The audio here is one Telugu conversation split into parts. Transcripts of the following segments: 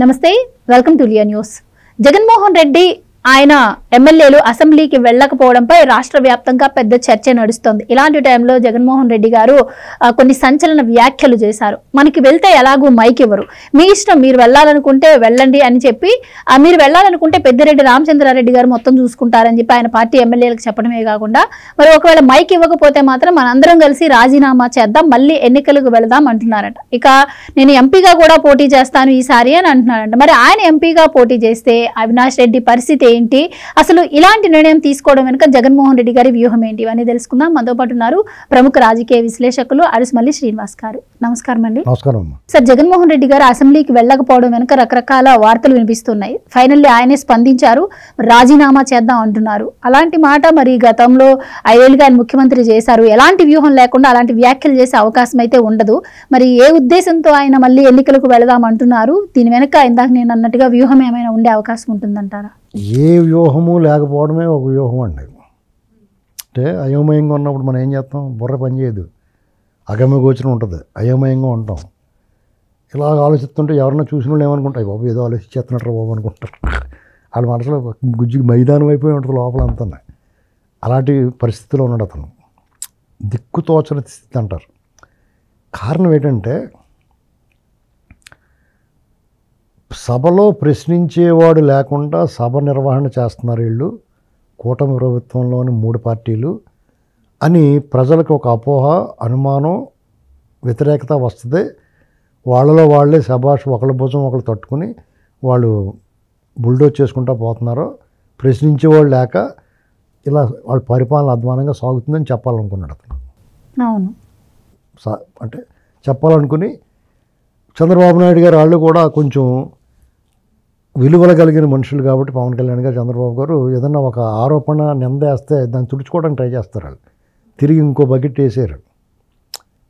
నమస్తే, వెల్కమ్ టు లియా న్యూస్. జగన్మోహన్ రెడ్డి ఆయన ఎమ్మెల్యేలు అసెంబ్లీకి వెళ్ళకపోవడంపై రాష్ట్ర వ్యాప్తంగా పెద్ద చర్చ నడుస్తోంది. ఇలాంటి టైంలో జగన్మోహన్ రెడ్డి గారు కొన్ని సంచలన వ్యాఖ్యలు చేశారు. మనకి వెళ్తే ఎలాగూ మైక్ ఇవ్వరు, మీ ఇష్టం, మీరు వెళ్ళాలనుకుంటే వెళ్ళండి అని చెప్పి, మీరు వెళ్ళాలనుకుంటే పెద్దిరెడ్డి రామచంద్రారెడ్డి గారు మొత్తం చూసుకుంటారని చెప్పి ఆయన పార్టీ ఎమ్మెల్యేలకు చెప్పడమే కాకుండా, మరి ఒకవేళ మైక్ ఇవ్వకపోతే మాత్రం మనందరం కలిసి రాజీనామా చేద్దాం, మళ్ళీ ఎన్నికలకు వెళదాం అంటున్నారట. ఇక నేను ఎంపీగా కూడా పోటీ చేస్తాను ఈసారి అని అంటున్నారంట. మరి ఆయన ఎంపీగా పోటీ చేస్తే అవినాష్ రెడ్డి పరిస్థితి ఏంటి, అసలు ఇలాంటి నిర్ణయం తీసుకోవడం వెనుక జగన్మోహన్ రెడ్డి గారి వ్యూహం ఏంటి అని తెలుసుకుందాం. మనతో పాటు ఉన్నారు ప్రముఖ రాజకీయ విశ్లేషకులు అరిసిమల్లి శ్రీనివాస్ గారు. నమస్కారం అండి. నమస్కారం. సార్, జగన్మోహన్ రెడ్డి గారు అసెంబ్లీకి వెళ్ళకపోవడం వెనుక రకరకాల వార్తలు వినిపిస్తున్నాయి. ఫైనల్లీ ఆయనే స్పందించారు, రాజీనామా చేద్దాం అంటున్నారు. అలాంటి మాట మరి గతంలో 5 ఏళ్ళుగా ఆయన ముఖ్యమంత్రి చేశారు. ఎలాంటి వ్యూహం లేకుండా అలాంటి వ్యాఖ్యలు చేసే అవకాశం అయితే ఉండదు. మరి ఏ ఉద్దేశంతో ఆయన మళ్ళీ ఎన్నికలకు వెళదాం అంటున్నారు? దీని వెనుక ఇందాక నేను అన్నట్టుగా వ్యూహం ఏమైనా ఉండే అవకాశం ఉంటుందంటారా? ఏ వ్యూహము లేకపోవడమే ఒక వ్యూహం అండి. అంటే అయోమయంగా ఉన్నప్పుడు మనం ఏం చేస్తాం? బుర్ర పనిచేయదు, అగమ్య గోచరం ఉంటుంది, అయోమయంగా ఉంటాం. ఇలాగ ఆలోచిస్తుంటే ఎవరన్నా చూసిన వాళ్ళు ఏమనుకుంటాయి, బాబు ఏదో ఆలోచించేస్తున్నట్టు బాబు అనుకుంటారు. వాళ్ళ మనసులో గుజ్జుకి మైదానం అయిపోయి ఉంటుంది లోపల అంతా. అలాంటి పరిస్థితిలో ఉన్నాడు అతను. దిక్కుతోచని స్థితి అంటారు. కారణం ఏంటంటే, సభలో ప్రశ్నించేవాడు లేకుండా సభ నిర్వహణ చేస్తున్నారు వీళ్ళు, కూటమి ప్రభుత్వంలోని 3 పార్టీలు అని ప్రజలకు ఒక అపోహ, అనుమానం, వ్యతిరేకత వస్తుంది. వాళ్ళలో వాళ్ళే శభాష్ ఒకళ్ళ భుజం ఒకళ్ళు తట్టుకుని వాళ్ళు బుల్డోజ్ చేసుకుంటూ పోతున్నారు. ప్రశ్నించేవాళ్ళు లేక ఇలా వాళ్ళ పరిపాలన అధ్వానంగా సాగుతుందని చెప్పాలనుకున్నాడు అతను. అవును, అంటే చెప్పాలనుకుని చంద్రబాబు నాయుడు గారు వాళ్ళు కూడా కొంచెం విలువలు కలిగిన మనుషులు కాబట్టి పవన్ కళ్యాణ్ గారు, చంద్రబాబు గారు ఏదన్నా ఒక ఆరోపణ నిందేస్తే దాన్ని తుడుచుకోవడానికి ట్రై చేస్తారు. వాళ్ళు తిరిగి ఇంకో బకెట్ వేసారు.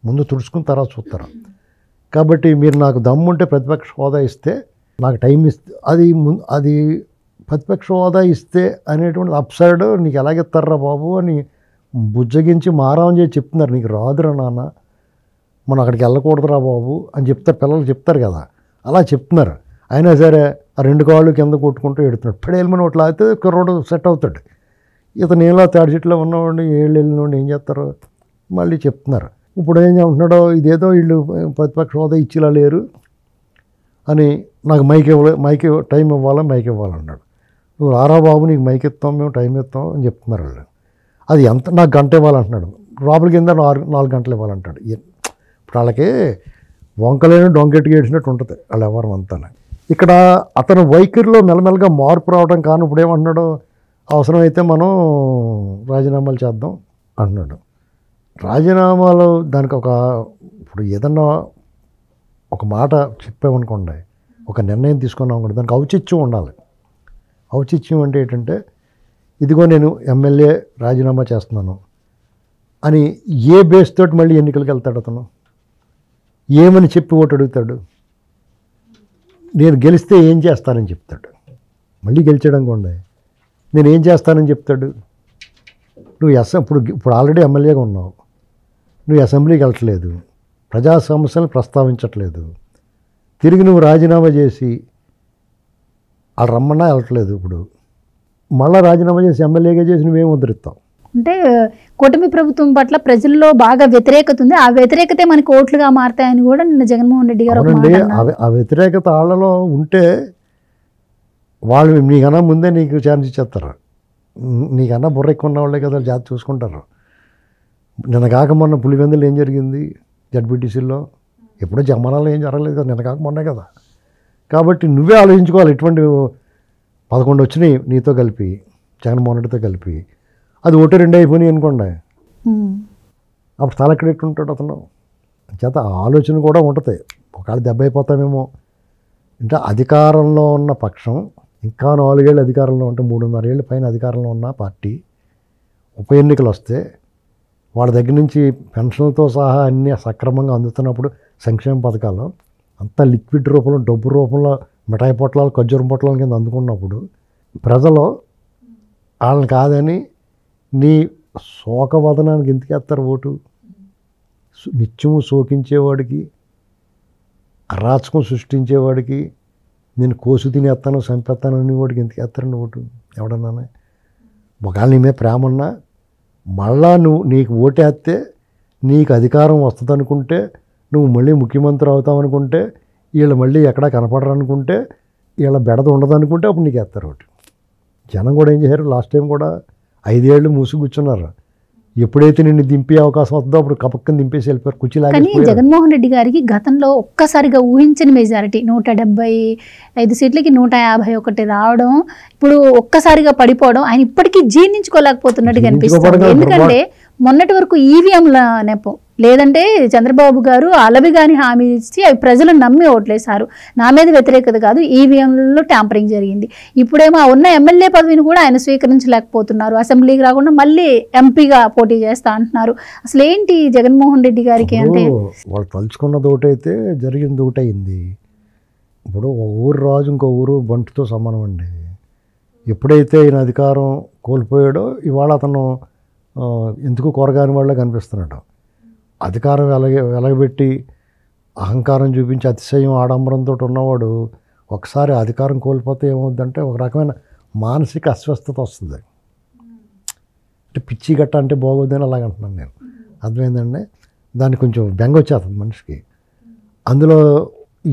ముందు తుడుచుకుని తర్వాత చూస్తారు. కాబట్టి మీరు నాకు దమ్ముంటే ప్రతిపక్ష హోదా ఇస్తే, నాకు టైం ఇస్తే, అది ప్రతిపక్ష హోదా ఇస్తే అనేటువంటి అప్సైడ్ నీకు ఎలాగెత్తారా బాబు అని బుజ్జగించి మారాం చేసి చెప్తున్నారు. నీకు రాదురా నాన్న, మనం అక్కడికి వెళ్ళకూడదురా బాబు అని చెప్తారు, పిల్లలు చెప్తారు కదా, అలా చెప్తున్నారు. అయినా సరే ఆ 2 కాళ్ళు కింద కొట్టుకుంటూ ఎడుతున్నాడు. పడేళ్ళమని ఒకటి అయితే కుర్రోడు సెట్ అవుతాడు. ఇతను ఏలా తాడి చెట్లో ఉన్నవాడిని 7 వెళ్ళినోడిని ఏం చేస్తారు, మళ్ళీ చెప్తున్నారు. ఇప్పుడు ఏం చెప్తున్నాడో, ఇదేదో వీళ్ళు ప్రతిపక్ష హోదా ఇచ్చిలా లేరు అని, నాకు మైక్ టైం ఇవ్వాలని మైక్ ఇవ్వాలన్నాడు. నువ్వు రారా బాబు, నీకు మైక్ ఇస్తాం, మేము టైం ఇస్తాం అని చెప్తున్నారు వాళ్ళు. అది ఎంత, నాకు గంట ఇవ్వాలంటున్నాడు. లోపల కింద 4 గంటలు ఇవ్వాలంటాడు. ఇప్పుడు వాళ్ళకి వంకలేని డొంకెట్టుగా ఏడ్చినట్టు ఉంటుంది వాళ్ళు ఎవరు అంతా. ఇక్కడ అతను వైఖరిలో మెల్లమెల్లగా మార్పు రావడం కాను. ఇప్పుడు ఏమంటున్నాడు, అవసరమైతే మనం రాజీనామాలు చేద్దాం అంటున్నాడు. రాజీనామాలు దానికి ఇప్పుడు ఏదన్నా ఒక మాట చెప్పామనుకోండి, ఒక నిర్ణయం తీసుకున్నాం అనుకోండి, దానికి ఔచిత్యం ఉండాలి. ఔచిత్యం అంటే ఏంటంటే, ఇదిగో నేను ఎమ్మెల్యే రాజీనామా చేస్తున్నాను అని ఏ బేస్ తోటి మళ్ళీ ఎన్నికలకు వెళ్తాడు అతను? ఏమని చెప్పి ఓటు అడుగుతాడు? నేను గెలిస్తే ఏం చేస్తానని చెప్తాడు. మళ్ళీ గెలిచాడు అనుకోండి, నేను ఏం చేస్తానని చెప్తాడు? నువ్వు ఇప్పుడు ఆల్రెడీ ఎమ్మెల్యేగా ఉన్నావు, నువ్వు అసెంబ్లీకి వెళ్ళట్లేదు, ప్రజా సమస్యలను ప్రస్తావించట్లేదు, తిరిగి నువ్వు రాజీనామా చేసి వాళ్ళు రమ్మన్నా వెళ్ళట్లేదు. ఇప్పుడు మళ్ళీ రాజీనామా చేసి ఎమ్మెల్యేగా చేసి నువ్వేం ఉద్ధరిస్తావు? అంటే కూటమి ప్రభుత్వం పట్ల ప్రజల్లో బాగా వ్యతిరేకత ఉంది. ఆ వ్యతిరేకతే మనకి ఓట్లుగా మారుతాయని కూడా నిన్న జగన్మోహన్ రెడ్డి గారు ఆ వ్యతిరేకత వాళ్ళలో ఉంటే వాళ్ళు నీకన్నా ముందే నీకు ఛాన్స్ ఇచ్చేస్తారు. నీకన్నా బుర్ర ఎక్కువ ఉన్న వాళ్ళే కదా జాతి చూసుకుంటారు. నిన్న కాక మొన్న పులివెందులు ఏం జరిగింది, జడ్పీటీసీలో ఎప్పుడో జమ్మనాలు ఏం జరగలేదు కదా, నిన్న కాక మొన్నే కదా. కాబట్టి నువ్వే ఆలోచించుకోవాలి. ఇటువంటి 11 వచ్చినాయి నీతో కలిపి, జగన్మోహన్ రెడ్డితో కలిపి, అది 1-2 అయిపోయినాయి అనుకోండి, అప్పుడు తలెక్కడెట్టు ఉంటాడు అతను. చేత ఆలోచన కూడా ఉంటుంది, ఒకవేళ దెబ్బ అయిపోతామేమో. అంటే అధికారంలో ఉన్న పక్షం ఇంకా 4 ఏళ్ళు అధికారంలో ఉంటే, 3.5 ఏళ్ళ పైన అధికారంలో ఉన్న పార్టీ ఉప ఎన్నికలు వస్తే వాళ్ళ దగ్గర నుంచి పెన్షన్లతో సహా అన్నీ సక్రమంగా అందుతున్నప్పుడు, సంక్షేమ పథకాలు అంతా లిక్విడ్ రూపంలో, డబ్బు రూపంలో, మిఠాయి పొట్లాలు, ఖర్జూరం పొట్లాల కింద అందుకున్నప్పుడు ప్రజలు వాళ్ళని కాదని నీ శోకవదనానికి ఎందుకేస్తారు ఓటు? నిత్యము శోకించేవాడికి, అరాచకం సృష్టించేవాడికి, నేను కోసు తినేస్తాను చంపేస్తాను అని వాడికి ఎందుకు వేస్తారండి ఓటు ఎవడన్నా? ఒకవేళ నీ మీద ప్రేమ ఉన్నా మళ్ళా నీకు ఓటేస్తే నీకు అధికారం వస్తుంది అనుకుంటే, నువ్వు మళ్ళీ ముఖ్యమంత్రి అవుతావు అనుకుంటే, వీళ్ళు మళ్ళీ ఎక్కడా కనపడరు అనుకుంటే, వీళ్ళ బెడద ఉండదు అనుకుంటే అప్పుడు నీకు వేస్తారు ఓటు. జనం కూడా ఏం చేశారు, లాస్ట్ టైం కూడా 5 ఏళ్ళు మూసి కూర్చున్నారు. ఎప్పుడైతే నిన్ను దింపే అవకాశం వస్తుందో అప్పుడు కపక్కని దింపేసి వెళ్ళిపోయారు, కుర్చీలాగా. కానీ జగన్మోహన్ రెడ్డి గారికి గతంలో ఒక్కసారిగా ఊహించని మెజారిటీ 175 సీట్లకి 151 రావడం, ఇప్పుడు ఒక్కసారిగా పడిపోవడం ఆయన ఇప్పటికీ జీర్ణించుకోలేకపోతున్నట్టుగా అనిపిస్తుంది. ఎందుకంటే మొన్నటి వరకు ఈవీఎంల నెపం, లేదంటే చంద్రబాబు గారు అలవిగాని హామీ ఇచ్చి అవి ప్రజలు నమ్మి ఓట్లేశారు, నా మీద వ్యతిరేకత కాదు, ఈవీఎంలలో ట్యాంపరింగ్ జరిగింది. ఇప్పుడేమో ఉన్న ఎమ్మెల్యే పదవిని కూడా ఆయన స్వీకరించలేకపోతున్నారు, అసెంబ్లీకి రాకుండా మళ్ళీ ఎంపీగా పోటీ చేస్తా అంటున్నారు. అసలు ఏంటి జగన్మోహన్ రెడ్డి గారికి అంటే? వాళ్ళు తలుచుకున్నది ఒకటైతే జరిగింది ఒకటైంది. ఇప్పుడు ఒక ఊరు రాజు ఇంకో ఊరు బంటుతో సమానం అండి. ఎప్పుడైతే ఈయన అధికారం కోల్పోయాడో ఇవాళ అతను ఎందుకు కొరగాని వాళ్ళ కనిపిస్తున్నాడు. అధికారం వెలగబెట్టి అహంకారం చూపించి అతిశయం ఆడంబరంతో ఉన్నవాడు ఒకసారి అధికారం కోల్పోతే ఏమవుద్దంటే ఒక రకమైన మానసిక అస్వస్థత వస్తుంది. అంటే పిచ్చి గట్ట అంటే బాగోద్దని అలాగంటున్నాను నేను. అర్థమైందండి? దానికి కొంచెం బెంగ వచ్చేస్తుంది మనిషికి. అందులో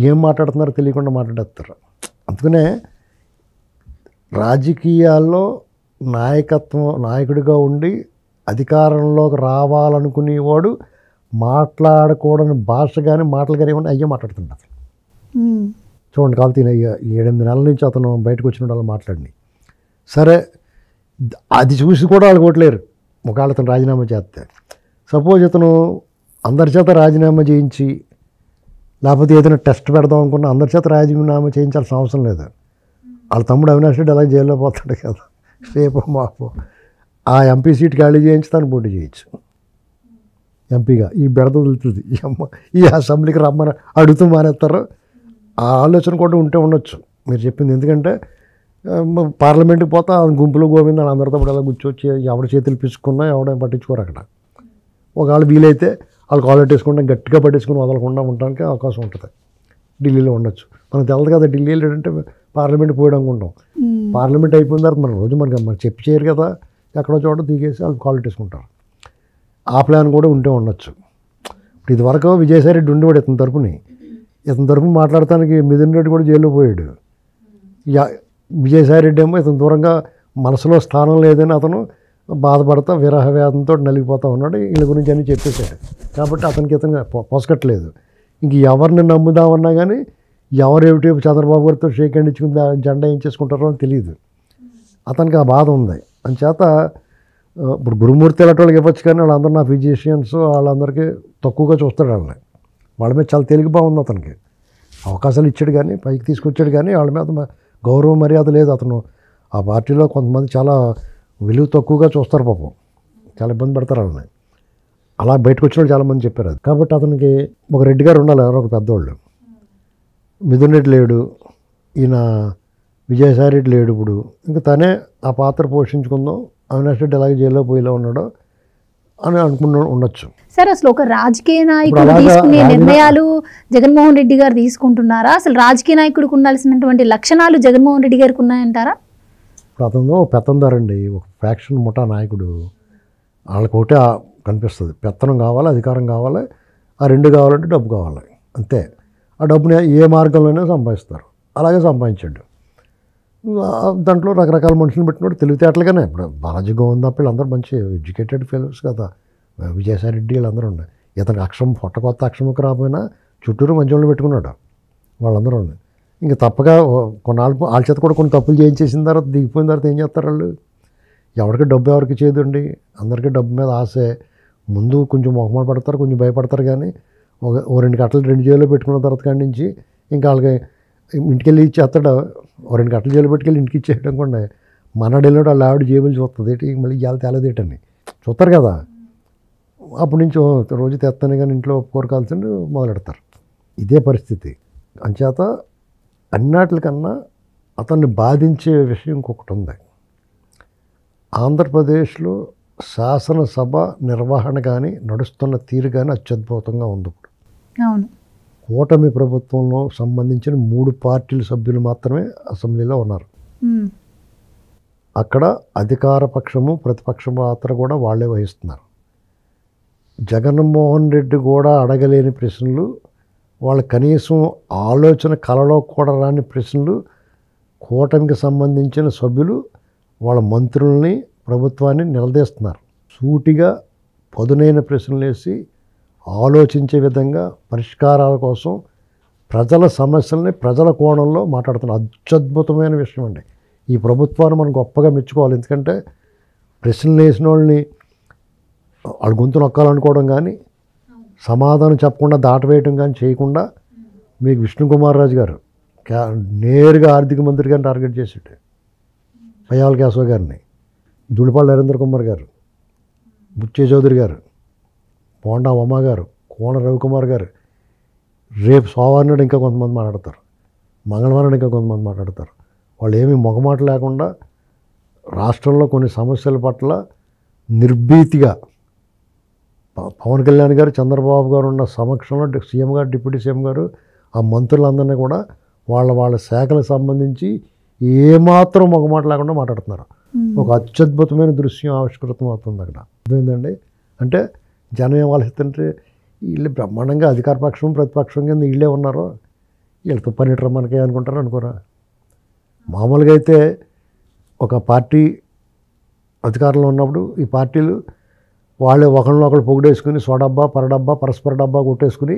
ఏం మాట్లాడుతున్నారో తెలియకుండా మాట్లాడేస్తారు. అందుకనే రాజకీయాల్లో నాయకుడిగా ఉండి అధికారంలోకి రావాలనుకునేవాడు మాట్లాడకూడని భాష కానీ మాటలు కానీ ఏమన్నా అయ్యే మాట్లాడుతుంటారు. చూడండి, కాలు తిన 7-8 నెలల నుంచి అతను బయటకు వచ్చినప్పుడు అలా మాట్లాడి సరే అది చూసి కూడా వాళ్ళు కొట్టలేరు. ఒకవేళ అతను రాజీనామా చేస్తే, సపోజ్ అతను అందరి చేత రాజీనామా చేయించి లేకపోతే ఏదైనా టెస్ట్ పెడదాం అనుకున్నా అందరి చేత రాజీనామా చేయించాల్సిన అవసరం లేదు. వాళ్ళ తమ్ముడు అవినాష్ రెడ్డి అలా జైల్లో పోతాడు కదా, రేపు మాపు ఆ ఎంపీ సీట్ ఖాళీ చేయించి తను పోటీ చేయొచ్చు ఎంపీగా. ఈ బెడద వదులుతుంది ఈ అసెంబ్లీకి రమ్మని అడుగుతూ మానేస్తారు. ఆ ఆలోచన కూడా ఉంటే ఉండొచ్చు మీరు చెప్పింది. ఎందుకంటే పార్లమెంట్కి పోతా గుంపులో గోవింద అందరితో కూడా అలా కూర్చొచ్చి ఎవరి చేతులు పిచ్చుకున్నా ఎవడేం పట్టించుకోరు అక్కడ. ఒకవేళ వీలైతే వాళ్ళు కాలర్ వేసుకుంటాం గట్టిగా పట్టేసుకుని వదలకుండా ఉండడానికి అవకాశం ఉంటుంది. ఢిల్లీలో ఉండొచ్చు. మనకు తెలదు కదా ఢిల్లీలో ఏంటంటే పార్లమెంట్ పోయడానికి ఉంటాం. పార్లమెంట్ అయిపోయిన తర్వాత మన రోజు మనకి చెప్పి చేయరు కదా, ఎక్కడో చోట దిగేసి వాళ్ళు కాలర్ వేసుకుంటారు. ఆ ప్లాన్ కూడా ఉంటే ఉండొచ్చు. ఇప్పుడు ఇదివరకు విజయసాయి రెడ్డి ఉండేవాడు ఇతని తరపున మాట్లాడటానికి మిథున్ రెడ్డి కూడా జైల్లో పోయాడు. విజయసాయి రెడ్డి ఏమో ఇతను దూరంగా మనసులో స్థానం లేదని అతను బాధపడతా విరహ వేదంతో నలిగిపోతూ ఉన్నాడు. వీళ్ళ గురించి అన్నీ చెప్పేశాడు కాబట్టి అతనికి ఇతను పొసకట్లేదు. ఇంక ఎవరిని నమ్ముదామన్నా కానీ ఎవరేమిటి చంద్రబాబు గారితో షేక్ హ్యాండ్ ఇచ్చుకుని జెండా ఏం చేసుకుంటారో అని తెలియదు. అతనికి ఆ బాధ ఉంది. అంచేత ఇప్పుడు గురుమూర్తి అలాంటి వాళ్ళకి ఇవ్వచ్చు కానీ వాళ్ళందరూ నా ఫిజిషియన్స్ వాళ్ళందరికీ తక్కువగా చూస్తాడు. వాళ్ళ మీద చాలా తేలిక బాగుంది. అతనికి అవకాశాలు ఇచ్చాడు కానీ పైకి తీసుకొచ్చాడు కానీ వాళ్ళ మీద గౌరవ మర్యాద లేదు. అతను ఆ పార్టీలో కొంతమంది చాలా విలువ తక్కువగా చూస్తారు, పాపం చాలా ఇబ్బంది పెడతారు వాళ్ళని. అలా బయటకు వచ్చిన వాళ్ళు చాలామంది చెప్పారు అది. కాబట్టి అతనికి ఒక రెడ్డి గారు ఉండాలి, ఎవరో ఒక పెద్దవాళ్ళు. మిథున్ రెడ్డి లేడు, ఈయన విజయసాయి రెడ్డి లేడు. ఇప్పుడు ఇంకా తనే ఆ పాత్ర పోషించుకుందాం, అవినాష్ రెడ్డి అలాగే జైల్లో పోయిలా ఉన్నాడు అని అనుకుని ఉండొచ్చు. సార్ అసలు ఒక రాజకీయ నాయకుడు తీసుకునే నిర్ణయాలు జగన్మోహన్ రెడ్డి గారు తీసుకుంటున్నారా? అసలు రాజకీయ నాయకుడికి ఉండాల్సినటువంటి లక్షణాలు జగన్మోహన్ రెడ్డి గారికి ఉన్నాయంటారా? ఇప్పుడు అతను పెత్తందారండి, ఒక ఫ్యాక్షన్ ముఠా నాయకుడు. వాళ్ళకి ఒకటే కనిపిస్తుంది, పెత్తనం కావాలి, అధికారం కావాలి, ఆ రెండు కావాలంటే డబ్బు కావాలి, అంతే. ఆ డబ్బుని ఏ మార్గంలోనే సంపాదిస్తారు. అలాగే సంపాదించాడు. దాంట్లో రకరకాల మనుషులు పెట్టినప్పుడు తెలివితేటలుగానే. ఇప్పుడు బాలాజీ గోవిందప్ప వీళ్ళందరూ మంచి ఎడ్యుకేటెడ్ ఫెలోస్ కదా, విజయసాయి రెడ్డి వీళ్ళందరూ ఉన్నాయి. ఇతనికి కొత్త అక్షరంకి రాకపోయినా చుట్టూరు మంచి వాళ్ళు పెట్టుకున్నాడు వాళ్ళందరూ. ఇంకా తప్పగా కొన్నాళ్ళు వాళ్ళ చేత కూడా కొన్ని తప్పులు చేయించేసిన తర్వాత దిగిపోయిన తర్వాత ఏం చేస్తారు వాళ్ళు? ఎవరికి డబ్బు ఎవరికి చేయదండి, అందరికీ డబ్బు మీద ఆశే. ముందు కొంచెం మొహమాట పడతారు, కొంచెం భయపడతారు. కానీ ఓ 2 కట్టలు 2 జైల్లో పెట్టుకున్న తర్వాత కాడి నుంచి ఇంకా వాళ్ళకి ఇంటికి వెళ్ళి ఇచ్చేస్తాడు. ఓ 2 కట్టలు జైలు పెట్టుకెళ్ళి ఇంటికి ఇచ్చేయడం కూడా మనడు వెళ్ళాడు. వాళ్ళ ఆవిడ జేబులు చూస్తుంది, ఏంటి మళ్ళీ ఇవాళ తేలేదేటని చూస్తారు కదా. అప్పటి నుంచి రోజు తెస్తానే కానీ ఇంట్లో కోరకాల్సింది మొదలెడతారు. ఇదే పరిస్థితి. అంచేత అన్నిటికన్నా అతన్ని బాధించే విషయం ఇంకొకటి ఉంది. ఆంధ్రప్రదేశ్లో శాసనసభ నిర్వహణ కానీ నడుస్తున్న తీరు కానీ అత్యద్భుతంగా ఉంది. ఇప్పుడు అవును, కూటమి ప్రభుత్వంలో సంబంధించిన 3 పార్టీల సభ్యులు మాత్రమే అసెంబ్లీలో ఉన్నారు. అక్కడ అధికార పక్షము ప్రతిపక్ష పాత్ర కూడా వాళ్ళే వహిస్తున్నారు. జగన్మోహన్ రెడ్డి కూడా అడగలేని ప్రశ్నలు, వాళ్ళ కనీసం ఆలోచన కలలో కూడా రాని ప్రశ్నలు కూటమికి సంబంధించిన సభ్యులు వాళ్ళ మంత్రుల్ని ప్రభుత్వాన్ని నిలదీస్తున్నారు. సూటిగా పదునైన ప్రశ్నలు వేసి ఆలోచించే విధంగా పరిష్కారాల కోసం ప్రజల సమస్యల్ని ప్రజల కోణంలో మాట్లాడుతున్నారు. అత్యద్భుతమైన విషయం అండి. ఈ ప్రభుత్వాన్ని మనం గొప్పగా మెచ్చుకోవాలి. ఎందుకంటే ప్రశ్నలు వేసిన వాళ్ళని వాళ్ళ గొంతు నొక్కాలనుకోవడం కానీ, సమాధానం చెప్పకుండా దాటవేయటం కానీ చేయకుండా మీకు విష్ణుకుమార్ రాజు గారు నేరుగా ఆర్థిక మంత్రి గారిని టార్గెట్ చేసేట, పయ్యావుల కేశవ గారిని, దుడిపాళ్ళ నరేంద్ర కుమార్ గారు, బుచ్చే చౌదరి గారు, పోండా ఉమా గారు, కోన రవికుమార్ గారు, రేపు సోమవారం నాడు ఇంకా కొంతమంది మాట్లాడతారు, మంగళవారం ఇంకా కొంతమంది మాట్లాడతారు. వాళ్ళు ఏమీ మొగమాట లేకుండా రాష్ట్రంలో కొన్ని సమస్యల పట్ల నిర్భీతిగా పవన్ కళ్యాణ్ గారు, చంద్రబాబు గారు ఉన్న సమక్షంలో సీఎం గారు, డిప్యూటీ సీఎం గారు, ఆ మంత్రులందరినీ కూడా వాళ్ళ శాఖలకు సంబంధించి ఏమాత్రం మొగమాట లేకుండా మాట్లాడుతున్నారు. ఒక అత్యద్భుతమైన దృశ్యం ఆవిష్కృతం అవుతుంది అక్కడ. అర్థమైందండి. అంటే జనం ఏం ఆలోచిస్తుంటే వీళ్ళు బ్రహ్మాండంగా అధికార పక్షం ప్రతిపక్షం కింద వీళ్ళే ఉన్నారో, వీళ్ళతో పనిటరా మనకే అనుకుంటారు అనుకోరా. మామూలుగా అయితే ఒక పార్టీ అధికారంలో ఉన్నప్పుడు ఈ పార్టీలు వాళ్ళే ఒకళ్ళు పొగిడేసుకుని స్వడబ్బా పరడబ్బా పరస్పర డబ్బా కొట్టేసుకుని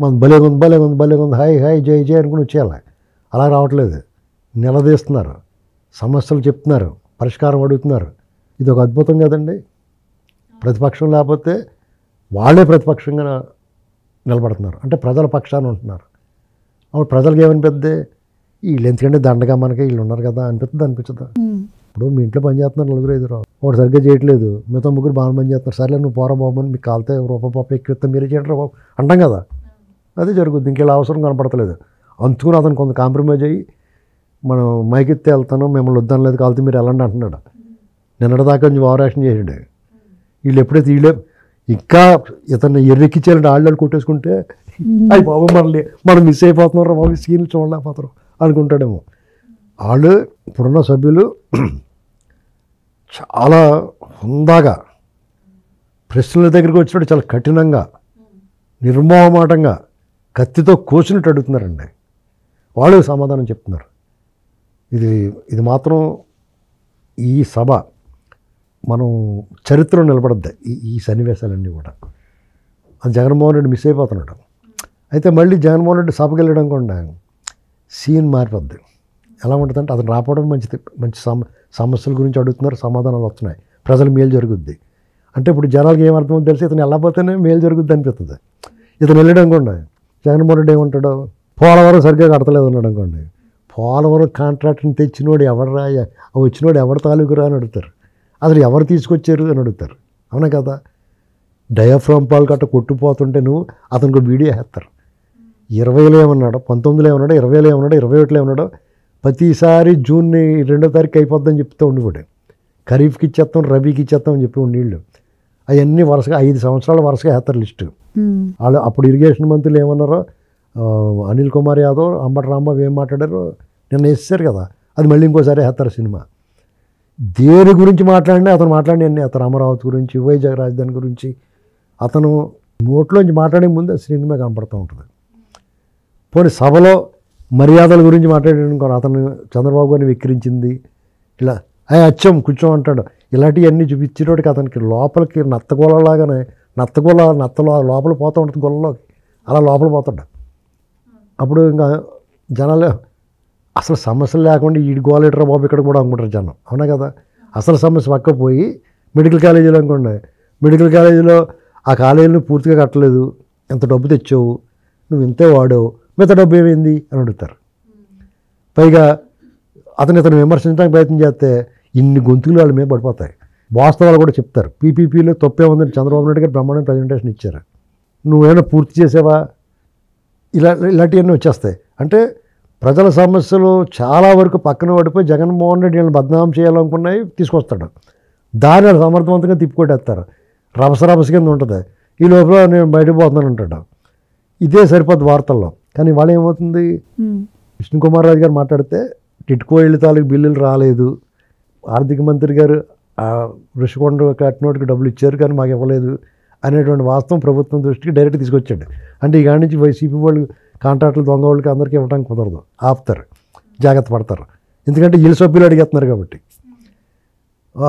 మన భలేగుంది హాయ్ హాయ్ జై జై అనుకుని వచ్చేయాలి. అలా రావట్లేదు. నిలదీస్తున్నారు, సమస్యలు చెప్తున్నారు, పరిష్కారం అడుగుతున్నారు. ఇది ఒక అద్భుతం కదండి. ప్రతిపక్షం లేకపోతే వాళ్ళే ప్రతిపక్షంగా నిలబడుతున్నారు. అంటే ప్రజల పక్షాన ఉంటున్నారు. అప్పుడు ప్రజలకు ఏమనిపిద్ది, వీళ్ళు ఎందుకంటే దండగా మనకి వీళ్ళు ఉన్నారు కదా అనిపించదా? ఇప్పుడు మీ ఇంట్లో పని చేస్తున్నారు 4-5 ఒకటి సరిగ్గా చేయట్లేదు, మిగతా 3 బాగా పని చేస్తున్నారు, సరేలే నువ్వు పోరా బాబు అని మీకు కాలితే రూపాయి ఎక్కువ మీరే చేయండి బాబు అంటాం కదా. అదే జరుగుద్ది. ఇంకేలా అవసరం కనపడతలేదు. అందుకుని అతను కొంత కాంప్రమైజ్ అయ్యి మనం మైకెత్తే వెళ్తాను, మిమ్మల్ని వద్దనలేదు, కాలితే మీరు వెళ్ళండి అంటున్నాడు. నిన్నటిదాకా కొంచెం ఓవర్ యాక్షన్ చేసాడు. వీళ్ళు ఎప్పుడైతే వీళ్ళే ఇంకా ఇతన్ని ఎర్రెక్కిచ్చేయాలంటే వాళ్ళు కొట్టేసుకుంటే అయ్యి బాబు మనం మిస్ అయిపోతున్నారు బాబు, సీన్లు చూడలేకపోతారు అనుకుంటాడేమో. వాళ్ళు ఇప్పుడున్న సభ్యులు చాలా హుందాగా ప్రశ్నల దగ్గరికి వచ్చినప్పుడు చాలా కఠినంగా నిర్మోహమాటంగా కత్తితో కోసినట్టు అడుగుతున్నారండి. వాళ్ళు సమాధానం చెప్తున్నారు. ఇది మాత్రం ఈ సభ మనం చరిత్రలో నిలబడద్ది. ఈ సన్నివేశాలన్నీ కూడా అది జగన్మోహన్ రెడ్డి మిస్ అయిపోతున్నాడు. అయితే మళ్ళీ జగన్మోహన్ రెడ్డి సభకి వెళ్ళడం కూడా సీన్ మారిపోద్ది. ఎలా ఉంటుందంటే అతను రాకపోవడం మంచిది, మంచి సమస్యల గురించి అడుగుతున్నారు, సమాధానాలు వస్తున్నాయి, ప్రజలు మేలు జరుగుద్ది. అంటే ఇప్పుడు జనాలకు ఏమర్థమో తెలిసి ఇతను వెళ్ళకపోతేనే మేలు జరుగుద్ది అనిపిస్తుంది. ఇతను వెళ్ళడం కూడా జగన్మోహన్ రెడ్డి ఏమంటాడు, పోలవరం సరిగ్గా కడతలేదు అన్నాడు అనుకోండి. పోలవరం కాంట్రాక్ట్ని తెచ్చినోడు ఎవడరా, వచ్చినోడు ఎవరి తాలూకురా అని అడుగుతారు. అసలు ఎవరు తీసుకొచ్చారు అని అడుగుతారు. అవునా కదా. డయాఫ్రామ్ పాలు గట్ట కొట్టుపోతుంటే నువ్వు అతనికి వీడియో వేస్తారు. 20లో ఏమన్నాడో, 19లో ఏమన్నాడో, 20లో ఏమన్నాడో, 21లో ఏమన్నాడో, ప్రతిసారి జూన్ 2వ తారీఖు అయిపోద్దని చెప్తూ ఉండిపోయాడు. ఖరీఫ్కి ఇచ్చేస్తాం, రబీకి ఇచ్చేస్తాం అని చెప్పి నీళ్ళు అవన్నీ వరుసగా 5 సంవత్సరాలు వరుసగా వేస్తారు లిస్టు. వాళ్ళు అప్పుడు ఇరిగేషన్ మంత్రులు ఏమన్నారో, అనిల్ కుమార్ యాదవ్, అంబటి రాంబాబు ఏం మాట్లాడారో నిన్న వేసేసారు కదా. అది మళ్ళీ ఇంకోసారి వేస్తారు సినిమా. దేని గురించి మాట్లాడినా అతను మాట్లాడిన అతను అమరావతి గురించి, వైజాగ్ రాజధాని గురించి అతను నోట్లోంచి మాట్లాడే ముందే సినిమా కనపడుతూ ఉంటుంది. పోనీ సభలో మర్యాదల గురించి మాట్లాడాడు, అతను చంద్రబాబు గారిని వెక్కిరించింది, ఇలా అచ్చం కూర్చో అంటాడు. ఇలాంటివన్నీ చూపించేటోడికి అతనికి లోపలికి నత్తగోళలాగానే నత్తలో లోపల పోతూ ఉంటుంది గొల్లలోకి, అలా లోపల పోతాడు. అప్పుడు ఇంకా జనాలు అసలు సమస్యలు లేకుండా ఈ గోలేటరా బాబు ఇక్కడ కూడా అనుకుంటారు జనం. అవునా కదా. అసలు సమస్య పక్కపోయి మెడికల్ కాలేజీలో అనుకోండి, మెడికల్ కాలేజీలో ఆ కాలేజీని పూర్తిగా కట్టలేదు, ఎంత డబ్బు తెచ్చావు, నువ్వు ఇంతే వాడావు, మిగతా డబ్బు ఏమైంది అని అడుగుతారు. పైగా ఇతను విమర్శించడానికి ప్రయత్నం చేస్తే ఇన్ని గొంతులు వాళ్ళ మీద పడిపోతాయి. వాస్తవాలు కూడా చెప్తారు. పీపీపీలో తప్పే ఉందని చంద్రబాబు నాయుడు గారు బ్రహ్మాండ ప్రజెంటేషన్ ఇచ్చారు. నువ్వేమైనా పూర్తి చేసావా, ఇలాంటివన్నీ వచ్చేస్తాయి. అంటే ప్రజల సమస్యలు చాలా వరకు పక్కన పడిపోయి జగన్మోహన్ రెడ్డి వీళ్ళని బద్నామం చేయాలనుకున్నాయి తీసుకొస్తాడు. దాన్ని వాళ్ళు సమర్థవంతంగా తిప్పికొట్టేస్తారు. రభస కింద ఉంటుంది. ఈ లోపల నేను బయటకు పోతున్నాను అంటాడు. ఇదే సరిపోద్ది వార్తల్లో. కానీ వాళ్ళు ఏమవుతుంది, విష్ణుకుమార్ రాజు గారు మాట్లాడితే టిట్కో ఇళ్ళ తాలూకు బిల్లులు రాలేదు, ఆర్థిక మంత్రి గారు ఋషికొండ కట్టినోటికి డబ్బులు ఇచ్చారు కానీ మాకు ఇవ్వలేదు అనేటువంటి వాస్తవం ప్రభుత్వం దృష్టికి డైరెక్ట్ తీసుకొచ్చాడు. అంటే ఈ కాడి నుంచి వైసీపీ వాళ్ళు కాంట్రాక్టులు దొంగ వాళ్ళకి అందరికీ ఇవ్వడానికి కుదరదు, ఆపుతారు, జాగ్రత్త పడతారు. ఎందుకంటే వీళ్ళ సభ్యులు అడిగేస్తున్నారు కాబట్టి.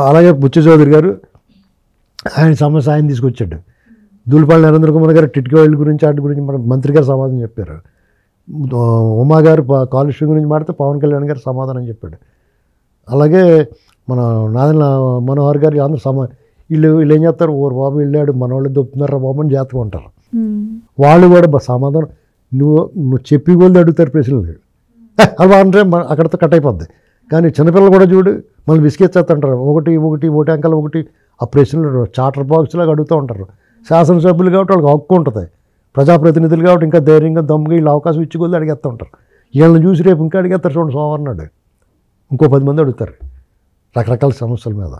అలాగే బుచ్చ చౌదరి గారు ఆయన సమస్య ఆయన తీసుకొచ్చాడు. దూలిపాళ్ళ నరేంద్ర కుమార్ గారు టిట్కో ఇళ్ళ గురించి వాటి గురించి మన మంత్రి గారు సమాధానం చెప్పారు. ఉమా గారు కాలుష్యం గురించి మాడితే పవన్ కళ్యాణ్ గారు సమాధానం చెప్పాడు. అలాగే మన నాదెండ్ల మనోహర్ గారు అందరూ వీళ్ళు ఏం చేస్తారు, ఓరు బాబు వెళ్ళాడు మన వాళ్ళు దొప్పుతున్నారా బాబు అని జాతకం ఉంటారు. వాళ్ళు కూడా సమాధానం నువ్వు చెప్పి కొలిది అడుగుతారు ప్రశ్నలు. అలా అంటే అక్కడితో కట్ అయిపోద్ది. కానీ చిన్నపిల్లలు కూడా చూడు మళ్ళీ విసిగెచ్చేస్తుంటారు, ఒకటి అంకలు ఒకటి ఆ ప్రశ్నలు చార్టర్ బాక్స్ లాగా అడుగుతూ ఉంటారు. శాసనసభ్యులు కాబట్టి వాళ్ళకి హక్కు ఉంటుంది, ప్రజాప్రతినిధులు కాబట్టి ఇంకా ధైర్యంగా దమ్ముగా వీళ్ళు అవకాశం ఇచ్చి కొలిది అడిగేస్తూ ఉంటారు. వీళ్ళని చూసి రేపు ఇంకా అడిగేస్తారు, చూడండి సోమవారం నాడు ఇంకో 10 మంది అడుగుతారు రకరకాల సమస్యల మీద.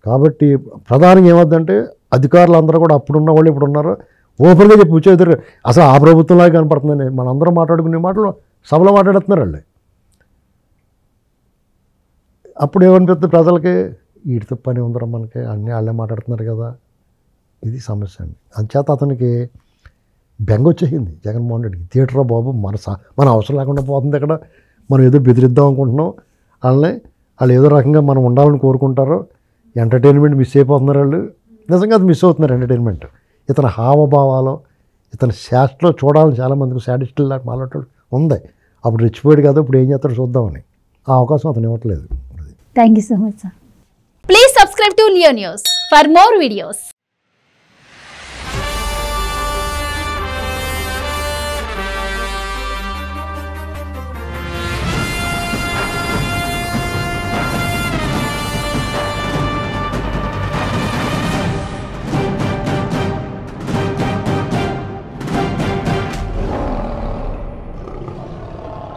కాబట్టి ప్రధానంగా ఏమవుతుందంటే అధికారులు అందరూ కూడా అప్పుడున్న వాళ్ళు ఇప్పుడు ఉన్నారు ఓపెన్గా చెప్పి కూర్చోతారు. అసలు ఆ ప్రభుత్వంలాగా కనపడుతుందని మనందరం మాట్లాడుకునే మాటలు సభలో మాట్లాడుతున్నారు వాళ్ళు. అప్పుడు ఏమనిపిస్తుంది ప్రజలకి, వీటితో పని ఉందరా మనకి, అన్నీ వాళ్ళే మాట్లాడుతున్నారు కదా, ఇది సమస్య అండి. అంచేత అతనికి బెంగ వచ్చేసింది జగన్మోహన్ రెడ్డికి. థియేటర్లో బాబు మన అవసరం లేకుండా పోతుంది, ఇక్కడ మనం ఏదో బెదిరిద్దాం అనుకుంటున్నాం వాళ్ళు ఏదో రకంగా మనం ఉండాలని కోరుకుంటారు, ఎంటర్టైన్మెంట్ మిస్ అయిపోతున్నారు వాళ్ళు. నిజంగా అది మిస్ అవుతున్నారు ఎంటర్టైన్మెంట్. ఇతని హావభావాలు ఇతని శాస్ట్లో చూడాలని చాలామందికి శాడిస్టులు లాంటి మాట్లాడటం ఉంది. అప్పుడు రెచ్చిపోయాడు కదా, ఇప్పుడు ఏం చేస్తాడో చూద్దామని ఆ అవకాశం అతను ఇవ్వట్లేదు. Thank you so much sir. Please subscribe to Leo news for more videos.